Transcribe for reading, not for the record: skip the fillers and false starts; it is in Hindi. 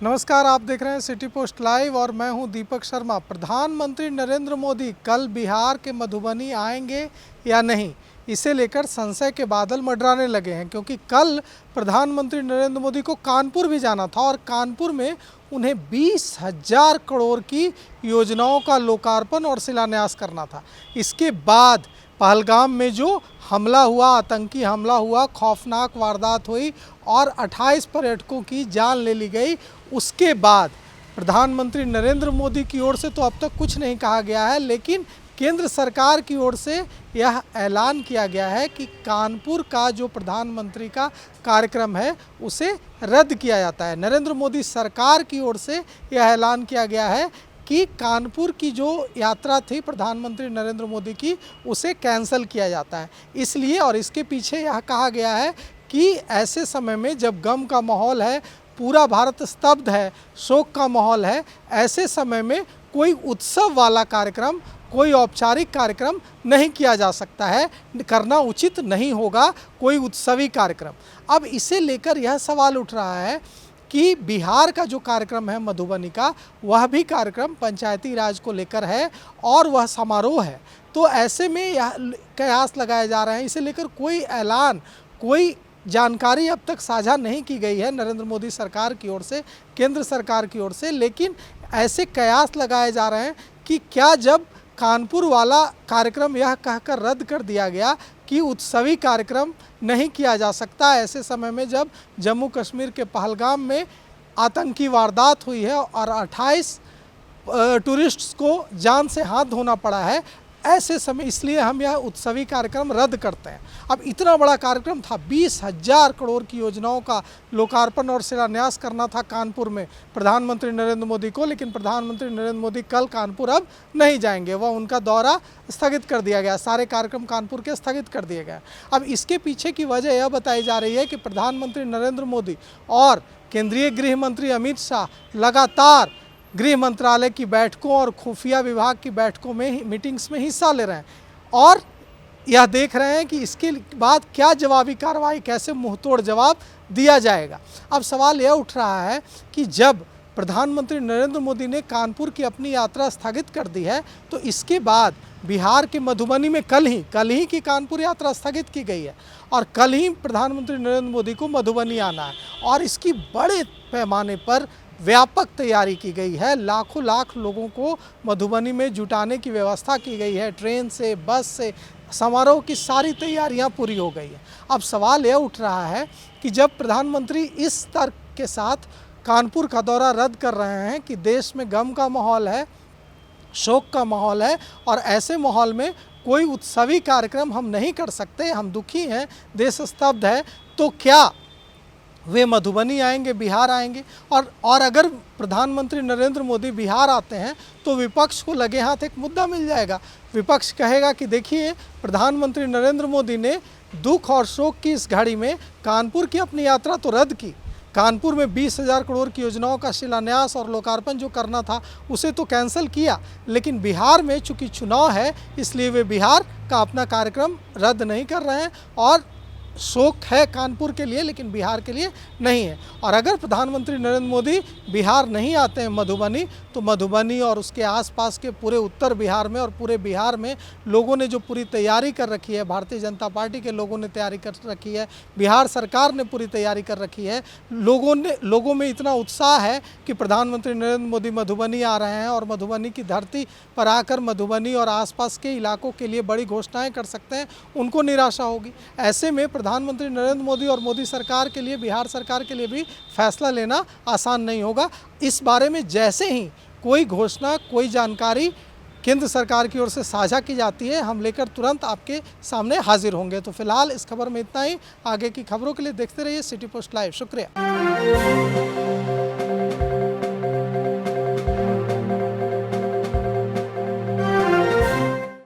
नमस्कार, आप देख रहे हैं सिटी पोस्ट लाइव और मैं हूं दीपक शर्मा। प्रधानमंत्री नरेंद्र मोदी कल बिहार के मधुबनी आएंगे या नहीं, इसे लेकर संशय के बादल मंडराने लगे हैं, क्योंकि कल प्रधानमंत्री नरेंद्र मोदी को कानपुर भी जाना था और कानपुर में उन्हें 20,000 करोड़ की योजनाओं का लोकार्पण और शिलान्यास करना था। इसके बाद पहलगाम में जो हमला हुआ, आतंकी हमला हुआ, खौफनाक वारदात हुई और 28 पर्यटकों की जान ले ली गई, उसके बाद प्रधानमंत्री नरेंद्र मोदी की ओर से तो अब तक कुछ नहीं कहा गया है, लेकिन केंद्र सरकार की ओर से यह ऐलान किया गया है कि कानपुर का जो प्रधानमंत्री का कार्यक्रम है उसे रद्द किया जाता है। नरेंद्र मोदी सरकार की ओर से यह ऐलान किया गया है कि कानपुर की जो यात्रा थी प्रधानमंत्री नरेंद्र मोदी की, उसे कैंसिल किया जाता है। इसलिए और इसके पीछे यह कहा गया है कि ऐसे समय में जब गम का माहौल है, पूरा भारत स्तब्ध है, शोक का माहौल है, ऐसे समय में कोई उत्सव वाला कार्यक्रम, कोई औपचारिक कार्यक्रम नहीं किया जा सकता है, करना उचित नहीं होगा कोई उत्सवी कार्यक्रम। अब इसे लेकर यह सवाल उठ रहा है कि बिहार का जो कार्यक्रम है मधुबनी का, वह भी कार्यक्रम पंचायती राज को लेकर है और वह समारोह है। तो ऐसे में यह कयास लगाए जा रहे हैं, इसे लेकर कोई ऐलान, कोई जानकारी अब तक साझा नहीं की गई है नरेंद्र मोदी सरकार की ओर से, केंद्र सरकार की ओर से। लेकिन ऐसे कयास लगाए जा रहे हैं कि क्या जब कानपुर वाला कार्यक्रम यह कहकर रद्द कर दिया गया कि उत्सवी कार्यक्रम नहीं किया जा सकता, ऐसे समय में जब जम्मू कश्मीर के पहलगाम में आतंकी वारदात हुई है और 28 टूरिस्ट्स को जान से हाथ धोना पड़ा है, ऐसे समय इसलिए हम यह उत्सवी कार्यक्रम रद्द करते हैं। अब इतना बड़ा कार्यक्रम था, 20,000 करोड़ की योजनाओं का लोकार्पण और शिलान्यास करना था कानपुर में प्रधानमंत्री नरेंद्र मोदी को, लेकिन प्रधानमंत्री नरेंद्र मोदी कल कानपुर अब नहीं जाएंगे, वह उनका दौरा स्थगित कर दिया गया, सारे कार्यक्रम कानपुर के स्थगित कर दिए गए। अब इसके पीछे की वजह यह बताई जा रही है कि प्रधानमंत्री नरेंद्र मोदी और केंद्रीय गृह मंत्री अमित शाह लगातार गृह मंत्रालय की बैठकों और खुफिया विभाग की बैठकों में, मीटिंग्स में हिस्सा ले रहे हैं और यह देख रहे हैं कि इसके बाद क्या जवाबी कार्रवाई, कैसे मुंहतोड़ जवाब दिया जाएगा। अब सवाल यह उठ रहा है कि जब प्रधानमंत्री नरेंद्र मोदी ने कानपुर की अपनी यात्रा स्थगित कर दी है, तो इसके बाद बिहार के मधुबनी में कल ही की कानपुर यात्रा स्थगित की गई है और कल ही प्रधानमंत्री नरेंद्र मोदी को मधुबनी आना है और इसकी बड़े पैमाने पर व्यापक तैयारी की गई है। लाख लोगों को मधुबनी में जुटाने की व्यवस्था की गई है, ट्रेन से, बस से, समारोह की सारी तैयारियां पूरी हो गई है। अब सवाल यह उठ रहा है कि जब प्रधानमंत्री इस तर्क के साथ कानपुर का दौरा रद्द कर रहे हैं कि देश में गम का माहौल है, शोक का माहौल है और ऐसे माहौल में कोई उत्सवी कार्यक्रम हम नहीं कर सकते, हम दुखी हैं, देश स्तब्ध है, तो क्या वे मधुबनी आएंगे, बिहार आएंगे? और अगर प्रधानमंत्री नरेंद्र मोदी बिहार आते हैं तो विपक्ष को लगे हाथ एक मुद्दा मिल जाएगा। विपक्ष कहेगा कि देखिए, प्रधानमंत्री नरेंद्र मोदी ने दुख और शोक की इस घड़ी में कानपुर की अपनी यात्रा तो रद्द की, कानपुर में 20,000 करोड़ की योजनाओं का शिलान्यास और लोकार्पण जो करना था उसे तो कैंसिल किया, लेकिन बिहार में चूंकि चुनाव है इसलिए वे बिहार का अपना कार्यक्रम रद्द नहीं कर रहे हैं और शोक है कानपुर के लिए लेकिन बिहार के लिए नहीं है। और अगर प्रधानमंत्री नरेंद्र मोदी बिहार नहीं आते हैं मधुबनी, तो मधुबनी और उसके आसपास के पूरे उत्तर बिहार में और पूरे बिहार में लोगों ने जो पूरी तैयारी कर रखी है, भारतीय जनता पार्टी के लोगों ने तैयारी कर रखी है, बिहार सरकार ने पूरी तैयारी कर रखी है, लोगों में इतना उत्साह है कि प्रधानमंत्री नरेंद्र मोदी मधुबनी आ रहे हैं और मधुबनी की धरती पर आकर मधुबनी और आसपास के इलाकों के लिए बड़ी घोषणाएं कर सकते हैं, उनको निराशा होगी। ऐसे में प्रधानमंत्री नरेंद्र मोदी और मोदी सरकार के लिए, बिहार सरकार के लिए भी फैसला लेना आसान नहीं होगा। इस बारे में जैसे ही कोई घोषणा, कोई जानकारी केंद्र सरकार की ओर से साझा की जाती है, हम लेकर तुरंत आपके सामने हाजिर होंगे। तो फिलहाल इस खबर में इतना ही। आगे की खबरों के लिए देखते रहिए सिटी पोस्ट लाइव। शुक्रिया।